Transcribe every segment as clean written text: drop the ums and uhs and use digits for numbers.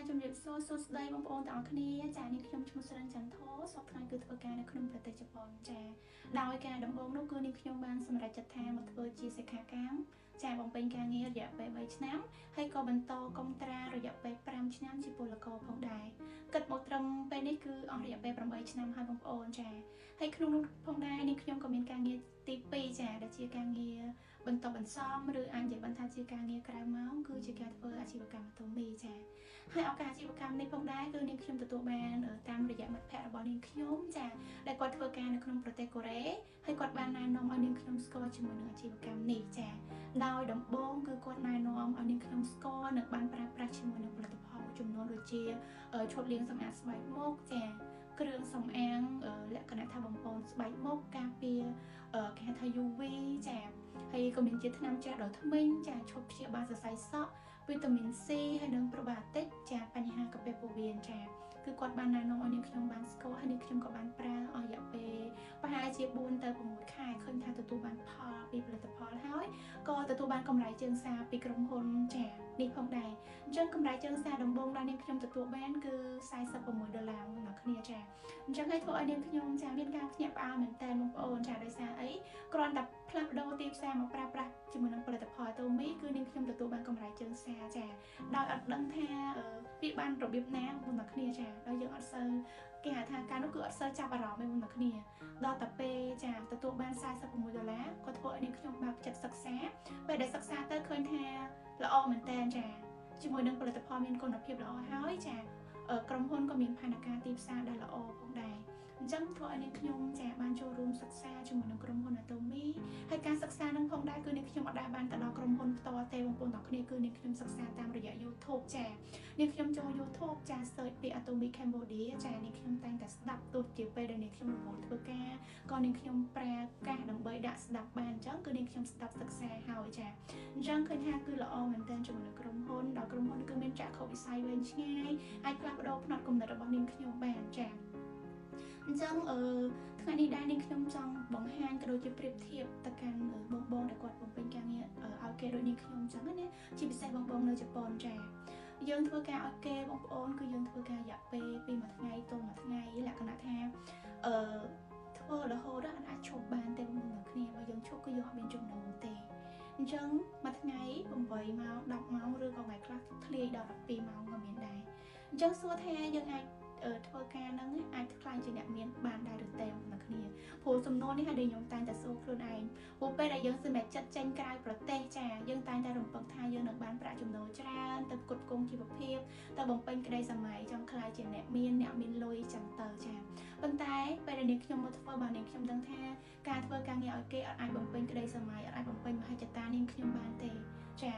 ជំរាបសួរសួស្តីបងប្អូនទាំងអស់គ្នាចានេះខ្ញុំឈ្មោះស្រិនចន្ទធរសប្តាហ៍គឺធ្វើការនៅក្នុងប្រទេសជប៉ុនចាដោយការដំបូងនោះគឺនេះខ្ញុំបានសម្រេចចិត្តថាមកធ្វើជាសិក្ខាកាមចាបំពេញការងាររយៈពេល3ឆ្នាំហើយក៏បន្តកុងត្រារយៈពេល5ឆ្នាំជាពលករផងដែរគិតមកត្រឹមពេលនេះគឺអស់រយៈពេល8ឆ្នាំហើយបងប្អូនចាហើយក្នុងនោះផងដែរនេះខ្ញុំក៏មានការងារទី2ចាដែលជាការងារបន្តបន្សំឬអាចនិយាយបានថាជាការងារក្រៅម៉ោងគឺជាការធ្វើអាជីវកម្មទូមីចាហើយឱកាសអាជីវកម្មនេះផងដែរគឺនាងខ្ញុំទទួលបានតាមរយៈមិត្តភ័ក្តិរបស់នាងខ្ញុំចាដែលគាត់ធ្វើការនៅក្នុងប្រទេសកូរ៉េហើយគាត់បានណែនាំឲ្យនាងខ្ញុំស្គាល់ជាមួយនឹងអាជីវកម្មនេះចាដោយដំបូងគឺគាត់ណែនាំឲ្យនាងខ្ញុំស្គាល់និងបានប្រើប្រាស់ជាមួយនឹងផលិតផលមួយចំនួនដូចជាឈុតលាងសម្អាតស្បែកមុខចាគ្រឿងសម្អាងលក្ខណៈថាបំពន់ស្បែកមុខការពារគេហៅថា UV ចាហើយក៏មានជាថ្នាំចាស់ដល់ធ្មេញចាឈប់ព្យាបាលសរសៃសក់វីតាមីន C ហើយនិងប្រូបាតិកចាបញ្ហាកាពះពោះវៀនចាគឺគាត់បានណែនាំឲ្យនាងខ្ញុំបានស្គាល់ហើយនាងខ្ញុំក៏បានប្រើអស់រយៈពេលប្រហែលជា4ទៅ6ខែឃើញថាទទួលបានផលពីផលិតផលហើយក៏ទទួលបានកម្រៃជើងសារពីក្រុមហ៊ុនចានេះផងដែរអញ្ចឹងកម្រៃជើងសារដំបូងដែលនាងខ្ញុំទទួលបានគឺ$46បងប្អូនចាអញ្ចឹងឲ្យធ្វើឲ្យនាងខ្ញុំចាមានការភ្ញាក់ផ្អើលមែនតើបងប្អូនចាដោយសារអីគ្រាន់តែផ្លាស់ប្ដូរទីផ្សារមកប្រើប្រាស់ជាមួយនឹងផលិតផលតូមីគឺនាងខ្ញុំទទួលបានកម្រៃជើងសារចាដោយអត់ដឹងថាវាបានរបៀបណាបងប្អូនចាដោយយើងអត់សូវគេហៅថាការនោះគឺអត់សូវចាប់អារម្មណ៍ទេបងប្អូនដល់តែពេលចាទទួលបាន$46ក៏ធ្វើឲ្យនាងខ្ញុំបើកចិត្តសិក្សាពេលដែលសិក្សាទៅឃើញថាល្អមែនតើចាជាមួយនឹងផលិតផលមានគុណភាពល្អហើយចាក្រុមហ៊ុនក៏មានផែនការទីផ្សារដែលល្អផងដែរអញ្ចឹងធ្វើឲ្យនាងខ្ញុំចាបានចូលរួមសិក្សាជាមួយនឹងក្រុមហ៊ុន Atomy ហើយការសិក្សានឹងផងដែរគឺនាងខ្ញុំអត់ដែលបានទៅដល់ក្រុមហ៊ុនផ្ទាល់ទេបងប្អូនទាំងគ្នាគឺនាងខ្ញុំសិក្សាតាមរយៈ YouTube ចានាងខ្ញុំចូល YouTube ចា search ពី Atomy Cambodia ចានាងខ្ញុំតែងតែស្ដាប់ទោះជាពេលដែលនាងខ្ញុំរវល់ធ្វើការក៏នាងខ្ញុំប្រើកាសដើម្បីដាក់ស្ដាប់បានអញ្ចឹងគឺនាងខ្ញុំស្ដាប់សិក្សាហើយចាអញ្ចឹងឃើញថាគឺល្អមែនទែនជាមួយនឹងក្រុមហ៊ុនដល់ក្រុមហ៊ុនគឺមានចក្ខុវិស័យវែងឆ្ងាយអាចផ្លាស់ប្ដូរផ្នត់គំនិតរបស់នាងខ្ញុំបានចាអញ្ចឹងថ្ងៃនេះដែរនាងខ្ញុំចង់បង្ហាញក៏ដូចជាប្រៀបធៀបទៅកាន់បងដែលគាត់បំពេញការងារឲ្យគេដូចនាងខ្ញុំអញ្ចឹងណាជាពិសេសបងនៅជប៉ុនចាយើងធ្វើការឲ្យគេបងប្អូនគឺយើងធ្វើការរយៈពេលពីមួយថ្ងៃទៅមួយថ្ងៃលក្ខណៈថាធ្វើរហូតដល់អាចឈប់បានទេបងប្អូនទាំងគ្នាបើយើងឈប់គឺយើងអត់មានចំណូលទេអញ្ចឹងមួយថ្ងៃ8ម៉ោង10ម៉ោងឬក៏ថ្ងៃខ្លះធ្លាយដល់12ម៉ោងក៏មានដែរអញ្ចឹងសួរថាយើងអាចធ្វើការហ្នឹងអាចខ្លាយជាអ្នកមានបានដែរឬទេបងប្អូនគ្នាព្រោះសំណួរនេះហើយដែលខ្ញុំតែងតែសួរខ្លួនឯងព្រោះពេលដែលយើងសម្រេចចិត្តចេញក្រៅប្រទេសចាយើងតែងតែរំពឹងថាយើងនឹងបានប្រាក់ចំណូលច្រើនទៅផ្គត់ផ្គង់ជីវភាពទៅបំពេញក្តីសម័យចង់ខ្លាយជាអ្នកមានលុយចឹងទៅចាប៉ុន្តែពេលដែលនាងខ្ញុំមកធ្វើបាននាងខ្ញុំដឹងថាការធ្វើការងារឲ្យគេអត់អាចបំពេញក្តីសម័យអត់អាចបំពេញមហិច្ឆតានាងខ្ញុំបានទេចា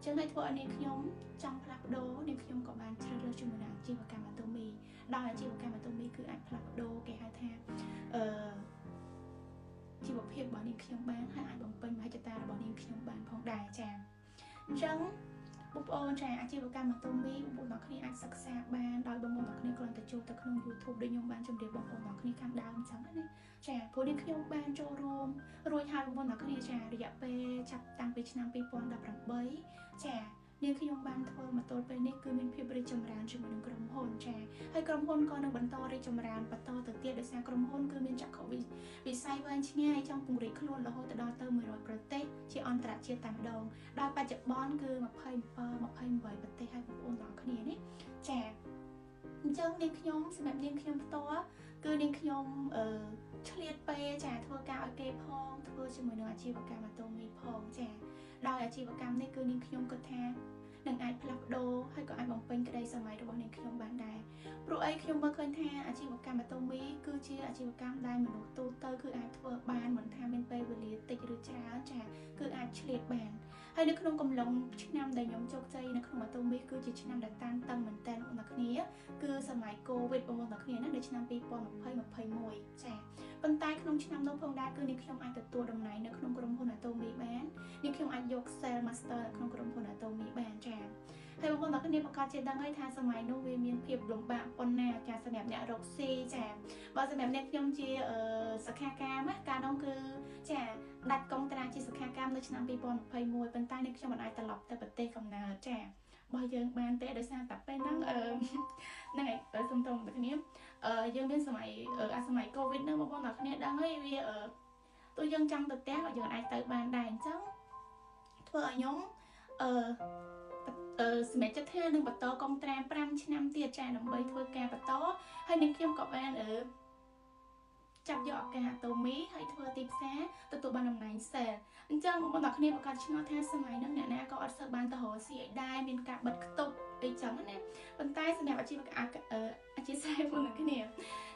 ចឹងហើយធ្វើឲ្យនាងខ្ញុំចង់ផ្លាស់ប្ដូរនាងខ្ញុំក៏បានជ្រើសរើសជាមួយនឹងអាជីវកម្មអាតូមីដោយអាជីវកម្មអាតូមីគឺអាចផ្លាស់ប្ដូរគេហៅថាជីវភាពរបស់នាងខ្ញុំបានហើយអាចបំពេញមហិច្ឆតារបស់នាងខ្ញុំបានផងដែរចាអញ្ចឹងបងប្អូនចាអាជីវកម្មអាតូមីបងប្អូនទាំងគ្នាអាចសិក្សាបានដោយបងប្អូនទាំងគ្នាគ្រាន់តែចូលទៅក្នុង YouTube ដូចខ្ញុំបានជម្រាបបងប្អូនទាំងគ្នាខាងដើមអញ្ចឹងណាចាព្រោះនាងខ្ញុំបានចូលរួមរួចហើយបងប្អូនទាំងគ្នាចារយៈពេលចាប់តាំងពីឆ្នាំ2018ចានាងខ្ញុំបានធ្វើមកទល់ពេលនេះគឺមានភាពរីកចម្រើនជាមួយនឹងក្រុមហ៊ុនចាហើយក្រុមហ៊ុនក៏នឹងបន្តរីកចម្រើនបន្តទៅទៀតដោយសារក្រុមហ៊ុនគឺមានចក្ខុវិស័យវែងឆ្ងាយចង់ពង្រីកខ្លួនរហូតដល់ទៅ100ប្រទេសជាអន្តរជាតិតែម្ដងដោយបច្ចុប្បន្នគឺ27ប្រទេសហើយបងប្អូនទាំងគ្នានេះចាអញ្ចឹងនាងខ្ញុំសម្រាប់នាងខ្ញុំផ្ទាល់គឺនាងខ្ញុំឆ្លៀតពេលចាធ្វើការឲ្យគេផងធ្វើជាមួយនឹងអាជីវកម្មអាតូមីផងចាដោយអាជីវកម្មនេះគឺនាងខ្ញុំគិតថានឹងអាចផ្លាស់ប្ដូរហើយក៏អាចបំពេញក្តីសម័យរបស់នាងខ្ញុំបានដែរព្រោះអីខ្ញុំមើលឃើញថាអាជីវកម្មអាតូមីគឺជាអាជីវកម្មដែលមនុស្សទូទៅគឺអាចធ្វើបានមិនថាមានពេលវេលាតិចឬច្រើនចាគឺអាចឆ្លៀតបានហើយនៅក្នុងកំឡុងឆ្នាំដែលខ្ញុំជោគជ័យនៅក្នុងអាតូមីគឺជាឆ្នាំដែលតានតឹងមែនតើបងប្អូនទាំងគ្នាគឺសម័យកូវីដបងប្អូនទាំងគ្នាណានៅឆ្នាំ2020-21ចាប៉ុន្តែក្នុងឆ្នាំនោះផងដែរគឺនាងខ្ញុំអាចទទួលតំណែងនៅក្នុងក្រុមហ៊ុន Atomy បាននាងខ្ញុំអាចយក Sales Master នៅក្នុងក្រុមហ៊ុន Atomy បានចាហើយបងប្អូនទាំងគ្នាប្រកាសជាដឹងហើយថាសម័យនោះវាមានភាពលំបាកប៉ុណ្ណាចាសម្រាប់អ្នករកស៊ីចាបើសម្រាប់អ្នកខ្ញុំជាសិក្ខាកាមណាកាលនោះគឺចាដាច់កុងត្រាជាសិក្ខាកាមនៅឆ្នាំ2021ប៉ុន្តែអ្នកខ្ញុំមិនអាចត្រឡប់ទៅប្រទេសកំណើតចា របស់យើងបានទេដោយសារតែពេលហ្នឹងហ្នឹងហើយសុំតបងប្អូនគ្នាយើងមានសម័យកូវីដហ្នឹងបងប្អូនទាំងគ្នាដឹងហើយវាទោះយើងចង់ទៅផ្ទះក៏យើងអាចទៅបានដែរអញ្ចឹងធ្វើឲ្យខ្ញុំសម្រាប់ចិត្តថានឹងបន្តកុំត្រា5ឆ្នាំទៀតចាដើម្បីធ្វើការបន្តហើយនាងខ្ញុំក៏បានចាប់យកឱកាសអាតូមីហើយធ្វើទីផ្សារទទួលបានតំណែង sale អញ្ចឹងបងប្អូនទាំងគ្នាប្រកាសឆ្ងល់ថាសម័យហ្នឹងអ្នកណាក៏អត់សូវបានទៅរកស៊ីឲ្យដែរមានការបិទខ្ទប់អីចឹងណាប៉ុន្តែសម្រាប់អាជីវកម្មអធិស្ឋានបងប្អូនទាំងគ្នា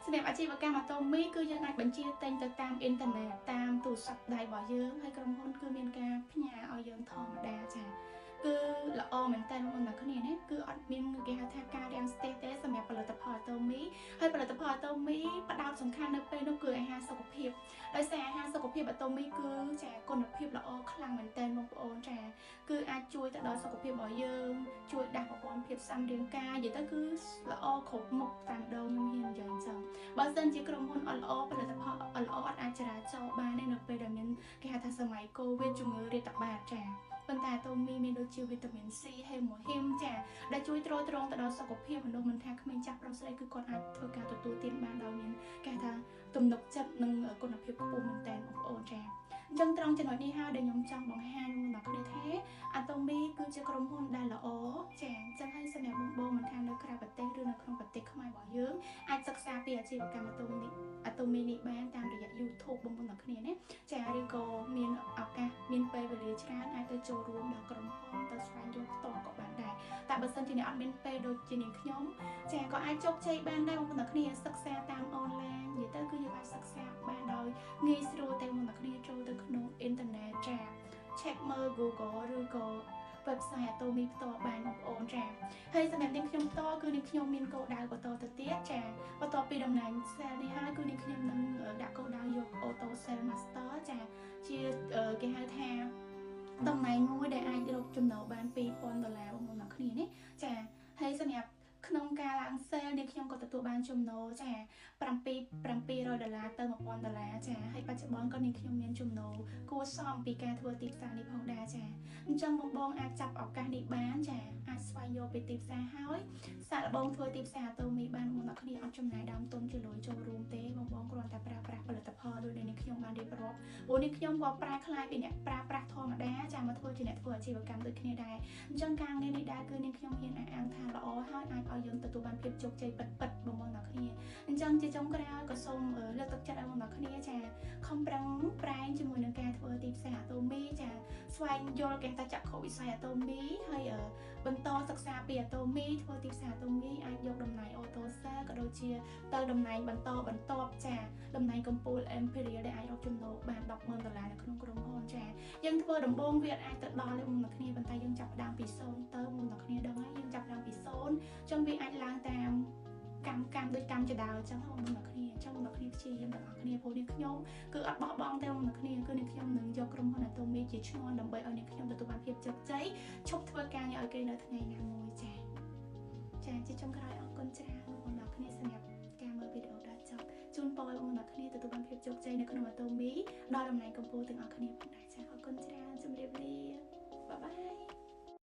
សម្រាប់អាជីវកម្មអាតូមីគឺយើងអាចបញ្ជាទិញទៅតាមអ៊ីនធឺណិតតាមទូរស័ព្ទដៃរបស់យើងហើយក្រុមហ៊ុនគឺមានការផ្ញើឲ្យយើងធម្មតាចាគឺល្អមែនតើបងប្អូនទាំងគ្នាណាគឺអត់មានគេហៅថាការរាំងស្ទះទេសម្រាប់ផលិតផលអាតូមីហើយផលិតផលអាតូមីផ្ដោតសំខាន់នៅពេលនោះគឺអាហារសុខភាពដោយសារអាហារសុខភាពអាតូមីគឺចាគុណភាពល្អខ្លាំងមែនតើបងប្អូនចាគឺអាចជួយទៅដល់សុខភាពរបស់យើងជួយដាស់ប្រព័ន្ធភាពស៊ាំរាងកាយនិយាយទៅគឺល្អគ្រប់មុខតាមដងខ្ញុំហ៊ាននិយាយអញ្ចឹងបើសិនជាក្រុមហ៊ុនអត់ល្អផលិតផលអត់ល្អអត់អាចចរាចរបានទេនៅពេលដែលមានគេហៅថាសម័យកូវីដជំងឺរាតត្បាតចាប៉ុន្តែអាតូមីមានដូចជាវីតាមីន C ហេម៉ូហ៊ីមចាដែលជួយទ្រទ្រង់ទៅដល់សុខភាពមនុស្សមិនថាក្មេងចាស់ប្រុសស្រីគឺគាត់អាចធ្វើការទទួលទានបានដោយមានគេថាទំនុកចិត្តនិងគុណភាពខ្ពស់មែនតើបងប្អូនចាអញ្ចឹងត្រង់ចំណុចនេះហើយដែលខ្ញុំចង់បង្ហាញបងប្អូនគ្នាថាអាតូមីគឺជាក្រុមហ៊ុនដែលល្អចាអញ្ចឹងហើយសម្រាប់បងមិនថានៅក្រៅប្រទេសឬនៅក្នុងប្រទេសខ្មែររបស់យើងអាចសិក្សាពីអាជីវកម្មអាតូមីនេះបានតាមរយៈ YouTube បងប្អូនគ្នាណាចាឬក៏មានឱកាសមានពេលវេលាច្រើនអាចទៅចូលរួមដល់ក្រុមហ៊ុនទៅស្វែងយល់ផ្ទាល់ក៏បានដែរតែបើសិនជាអ្នកអត់មានពេលដូចជានាងខ្ញុំចាក៏អាចជោគជ័យបានដែរបងប្អូនគ្នាសិក្សាតាមអនឡាញនិយាយទៅគឺយើងអាចសិក្សាបានដោយងាយស្រួលតែបងប្អូនគ្នាចូលទៅក្នុងអ៊ីនធឺណិតចា check មើល Google ឬក៏ website អាតូមីផ្ទាល់បានបងប្អូនចាហើយសម្រាប់នាងខ្ញុំផ្ទាល់គឺនាងខ្ញុំមានគោលដៅបន្តទៅទៀតចាបន្ទាប់ពីតំណែង sale នេះហើយគឺនាងខ្ញុំនឹងដាក់គោលដៅយក Auto Sale Master ចាជាគេហៅថាតំណែងមួយដែលអាចរកចំណូលបាន$2,000បងប្អូនអ្នកគ្នានេះចាហើយសម្រាប់ក្នុងការឡើង sale នាងខ្ញុំក៏ទទួលបានចំណូលចា$700ទៅ$1,000ចាហើយបច្ចុប្បន្នក៏នាងខ្ញុំមានចំណូលគួរសមពីការធ្វើទីផ្សារនេះផងដែរចាអញ្ចឹងបងអាចចាប់ឱកាសនេះបានចាអាចស្វែងយល់ពីទីផ្សារហើយសាកល្បងធ្វើទីផ្សារអាតូមីបានបងប្អូនគ្នាអត់ចំណាយដើមទុនជាលុយចូលរួមទេបងគ្រាន់តែប្រើប្រាស់ផលិតផលដូចដែលនាងខ្ញុំបានរៀបរាប់ព្រោះនាងខ្ញុំក៏ប្រែក្លាយពីអ្នកប្រើប្រាស់ធម្មតាចាមកធ្វើជាអ្នកធ្វើអាជីវកម្មដូចគ្នាដែរអញ្ចឹងការងារនេះដែរគឺនាងខ្ញុំហ៊ានអះអាងថាល្អហើយអាចឲ្យយើងទទួលបានភាពជោគជ័យពិតៗបងប្អូនអ្នកគ្នាអញ្ចឹងជាចុងក្រោយក៏សូមលើកទឹកចិត្តឲ្យបងប្អូនអ្នកគ្នាចាខំប្រឹងប្រែងជាមួយនឹងការធ្វើទីផ្សារអាតូមីចាស្វែងយល់គេថាចក្ខុវិស័យអាតូមីហើយបន្តសិក្សាពីអាតូមីធ្វើទីផ្សារអាតូមីអាចយកតំណែង Auto Sale ក៏ដូចជាទៅតំណែងបន្តបន្ទាប់ចាតំណែងកំពូល Imperial ដែលអាចរកចំណូលបាន$10,000នៅក្នុងក្រុមហ៊ុនចាយើងធ្វើដំបូងវាអាចទៅដល់ទេបងប្អូនគ្នាប៉ុន្តែយើងចាប់ផ្ដើមពី0ទៅបងប្អូនគ្នាដឹងហើយយើងចាប់ផ្ដើមពី0ចឹងវាអាចឡើងតាមកម្មដូចកម្មចដៅអញ្ចឹងបងប្អូនគ្នាអញ្ចឹងបងប្អូនគ្នាព្យាយាមទាំងអស់គ្នាព្រោះនាងខ្ញុំគឺអត់បោះបង់ទេបងប្អូនគ្នាគឺនាងខ្ញុំនឹងយកក្រុមហ៊ុនអាតូមីជាឈ្មោះដើម្បីឲ្យនាងខ្ញុំទទួលបានភាពជោគជ័យឈប់ធ្វើការងារឲ្យគេនៅថ្ងៃណាមួយចាជាចុងក្រោយអរគុណច្រើនបងប្អូនគ្នាសម្រាប់ការមើលវីដេអូដល់ចប់ជូនពរឲ្យបងប្អូនគ្នាទទួលបានភាពជោគជ័យនៅក្នុងអាតូមីដល់តំណែងកំពូលទាំងអស់គ្នាផងដែរចាអរគុណច្រើន